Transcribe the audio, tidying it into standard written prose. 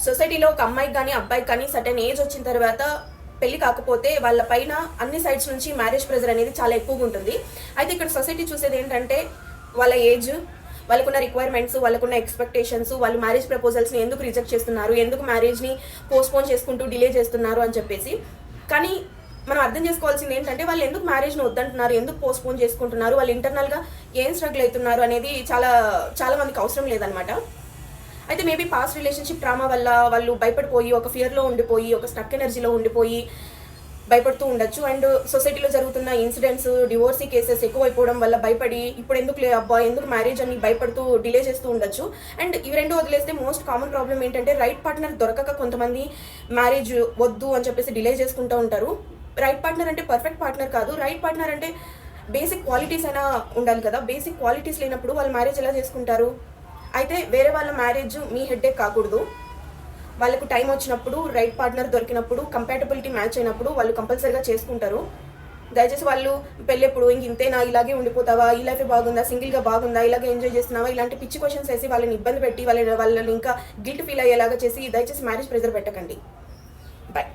సొసైటీలో ఒక అమ్మాయికి కానీ అబ్బాయికి కానీ సర్టెన్ ఏజ్ వచ్చిన తర్వాత పెళ్లి కాకపోతే వాళ్ళ పైన అన్ని సైడ్స్ నుంచి మ్యారేజ్ ప్రెజర్ అనేది చాలా ఎక్కువగా ఉంటుంది. అయితే ఇక్కడ సొసైటీ చూసేది ఏంటంటే వాళ్ళ ఏజ్, వాళ్ళకున్న రిక్వైర్మెంట్స్, వాళ్ళకున్న ఎక్స్పెక్టేషన్స్, వాళ్ళు మ్యారేజ్ ప్రపోజల్స్ని ఎందుకు రిజెక్ట్ చేస్తున్నారు, ఎందుకు మ్యారేజ్ని పోస్ట్పోన్ చేసుకుంటూ డిలే చేస్తున్నారు అని చెప్పేసి. కానీ మనం అర్థం చేసుకోవాల్సింది ఏంటంటే వాళ్ళు ఎందుకు మ్యారేజ్ని వద్దంటున్నారు, ఎందుకు పోస్ట్పోన్ చేసుకుంటున్నారు, వాళ్ళు ఇంటర్నల్గా ఏం స్ట్రగుల్ అవుతున్నారు అనేది చాలా మందికి అవసరం లేదనమాట. అయితే మేబీ పాస్ట్ రిలేషన్షిప్ ట్రామా వల్ల వాళ్ళు భయపడిపోయి ఒక ఫియర్లో ఉండిపోయి ఒక స్టక్ ఎనర్జీలో ఉండిపోయి భయపడుతూ ఉండొచ్చు. అండ్ సొసైటీలో జరుగుతున్న ఇన్సిడెంట్స్, డివోర్సీ కేసెస్ ఎక్కువైపోవడం వల్ల భయపడి ఇప్పుడు ఎందుకు అబ్బా ఎందుకు మ్యారేజ్ అని భయపడుతూ డిలే చేస్తూ ఉండొచ్చు. అండ్ ఇవి రెండు వదిలేస్తే మోస్ట్ కామన్ ప్రాబ్లం ఏంటంటే రైట్ పార్ట్నర్ దొరకక కొంతమంది మ్యారేజ్ వద్దు అని చెప్పేసి డిలే చేసుకుంటూ ఉంటారు. రైట్ పార్ట్నర్ అంటే పర్ఫెక్ట్ పార్ట్నర్ కాదు, రైట్ పార్ట్నర్ అంటే బేసిక్ క్వాలిటీస్ అయినా ఉండాలి కదా. బేసిక్ క్వాలిటీస్ లేనప్పుడు వాళ్ళు మ్యారేజ్ ఎలా చేసుకుంటారు? అయితే వేరే వాళ్ళ మ్యారేజ్ మీ హెడ్ఏక్ కాకూడదు. వాళ్ళకు టైం వచ్చినప్పుడు, రైట్ పార్ట్నర్ దొరికినప్పుడు, కంపాటబిలిటీ మ్యాచ్ అయినప్పుడు వాళ్ళు కంపల్సరీగా చేసుకుంటారు. దయచేసి వాళ్ళు పెళ్ళెప్పుడు ఇంతేనా, ఇలాగే ఉండిపోతావా, ఈ లైఫే బాగుందా, సింగిల్గా బాగుందా, ఇలాగే ఎంజాయ్ చేస్తున్నావా, ఇలాంటి పిచ్చి క్వశ్చన్స్ వేసి వాళ్ళని ఇబ్బంది పెట్టి వాళ్ళని ఇంకా గిల్ట్ ఫీల్ అయ్యేలాగా చేసి దయచేసి మ్యారేజ్ ప్రెజర్ పెట్టకండి. బాయ్.